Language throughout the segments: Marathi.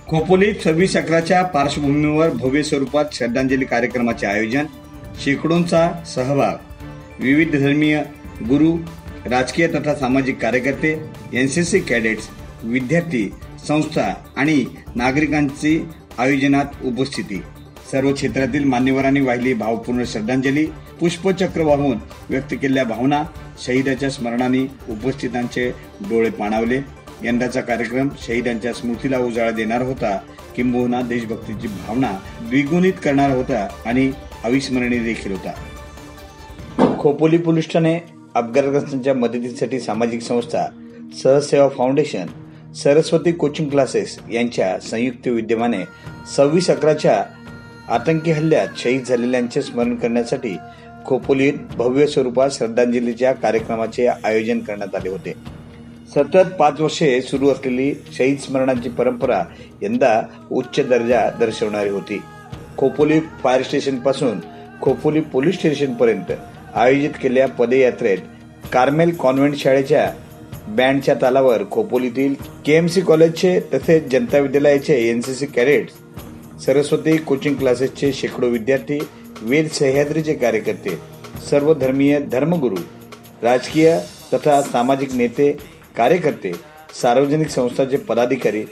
खोपोलीत 26/11च्या पार्श्वभूमीवर भव्य स्वरूपात श्रद्धांजली कार्यक्रमाचे आयोजन, शेकडोंचा सहभाग, विविध धर्मीय गुरु, राजकीय तथा सामाजिक कार्यकर्ते, एनसीसी कॅडेट्स, विद्यार्थी, संस्था आणि नागरिकांची आयोजनात उपस्थिती. सर्व क्षेत्रातील मान्यवरांनी वाहिली भावपूर्ण श्रद्धांजली. पुष्पचक्र वाहून व्यक्त केलेल्या भावना, शहीदाच्या स्मरणाने उपस्थितांचे डोळे पाणावले. यंदाचा कार्यक्रम शहीदांच्या स्मृतीला उजाळा देणार होता, किंबहुना देशभक्तीची भावना द्विगुणित करणार होता आणि अविस्मरणीय देखील होता. खोपोली पोलीस ठाणे, अपघातग्रस्तांच्या मदतीसाठी सामाजिक संस्था सहसेवा फाउंडेशन, सरस्वती कोचिंग क्लासेस यांच्या संयुक्त विद्यमाने 26/11च्या आतंकी हल्ल्यात शहीद झालेल्यांचे स्मरण करण्यासाठी खोपोलीत भव्य स्वरूपात श्रद्धांजलीच्या कार्यक्रमाचे आयोजन करण्यात आले होते. सतत 5 वर्षे सुरू असलेली शहीद स्मरणाची परंपरा यंदा उच्च दर्जा दर्शवणारी होती. खोपोली फायर स्टेशन पासून खोपोली पोलीस स्टेशन पर्यंत आयोजित केलेल्या पदयात्रेत कार्मेल कॉन्व्हेंट शाळेच्या बँडच्या तालावर खोपोलीतील केएमसी कॉलेजचे तसेच जनता विद्यालयाचे एनसीसी कॅडेट्स, सरस्वती कोचिंग क्लासेसचे शेकडो विद्यार्थी, वीर सह्याद्रीचे कार्यकर्ते, सर्व धर्मीय धर्मगुरू, राजकीय तथा सामाजिक नेते, कार्यकर्ते, सार्वजनिक संस्थांचे पदाधिकारी,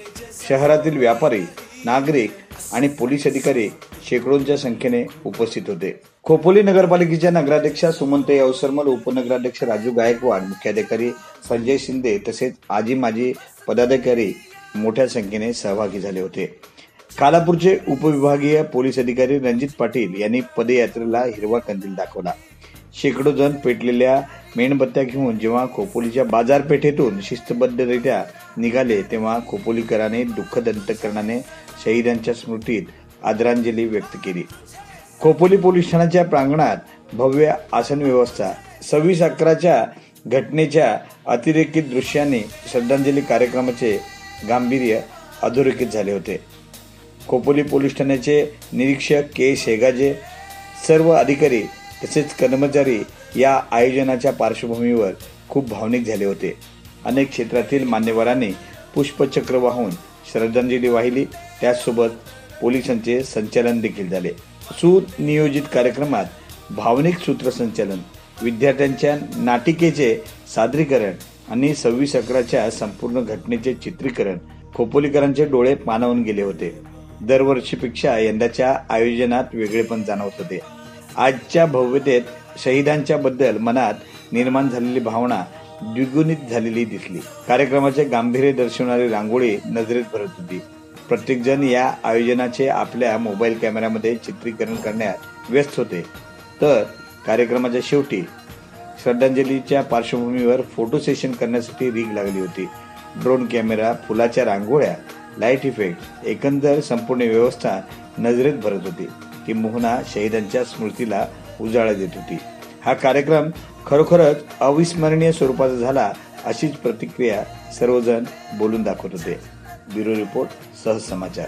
शहरातील व्यापारी, नागरिक आणि पोलीस अधिकारी शेकडोंच्या संख्येने उपस्थित होते. खोपोली नगरपालिकेच्या नगराध्यक्षा सुमनताई अवसरमल, उपनगराध्यक्ष राजू गायकवाड, मुख्याधिकारी संजय शिंदे तसेच आजी माजी पदाधिकारी मोठ्या संख्येने सहभागी झाले होते. खालापूरचे उपविभागीय पोलीस अधिकारी रणजित पाटील यांनी पदयात्रेला हिरवा कंदील दाखवला. शेकडो जण पेटलेल्या मेणबत्त्या घेऊन जेव्हा खोपोलीच्या बाजारपेठेतून शिस्तबद्धरित्या निघाले, तेव्हा खोपोलीकरांनी दुःखद अंतःकरणाने शहीदांच्या स्मृतीत आदरांजली व्यक्त केली. खोपोली पोलीस ठाण्याच्या प्रांगणात भव्य आसन व्यवस्था, 26/11च्या घटनेच्या अतिरेकी दृश्याने श्रद्धांजली कार्यक्रमाचे गांभीर्य अधोरेखित झाले होते. खोपोली पोलीस ठाण्याचे निरीक्षक के शेगाजे, सर्व अधिकारी तसेच कर्मचारी या आयोजनाच्या पार्श्वभूमीवर खूप भावनिक झाले होते. अनेक क्षेत्रातील मान्यवरांनी पुष्पचक्र वाहून श्रद्धांजली वाहिली. त्याचसोबत पोलिसांचे संचालन देखील झाले. सुनियोजित कार्यक्रमात भावनिक सूत्रसंचालन, विद्यार्थ्यांच्या नाटिकेचे सादरीकरण आणि 26/11च्या संपूर्ण घटनेचे चित्रीकरण खोपोलीकरांचे डोळे पाणावून गेले होते. दरवर्षीपेक्षा यंदाच्या आयोजनात वेगळेपण जाणवत होते. आजच्या भव्यतेत शहीदांच्या बद्दल मनात निर्माण झालेली भावना द्विगुणित झालेली दिसली. कार्यक्रमाचे गांभीर्य दर्शवणारी रांगोळी नजरेत भरत होती. प्रत्येक जण या आयोजनाचे आपल्या मोबाईल कॅमेऱ्यामध्ये चित्रीकरण करण्यात व्यस्त होते. तर कार्यक्रमाच्या शेवटी श्रद्धांजलीच्या पार्श्वभूमीवर फोटो सेशन करण्यासाठी रीग लागली होती. ड्रोन कॅमेरा, फुलाच्या रांगोळ्या, लाईट इफेक्ट, एकंदर संपूर्ण व्यवस्था नजरेत भरत होती. किंबहुना शहीदांच्या स्मृतीला उजाळा देत होती. हा कार्यक्रम खरोखरच अविस्मरणीय स्वरूपाचा झाला, अशीच प्रतिक्रिया सर्वजण बोलून दाखवत होते. ब्युरो रिपोर्ट, सहज समाचार.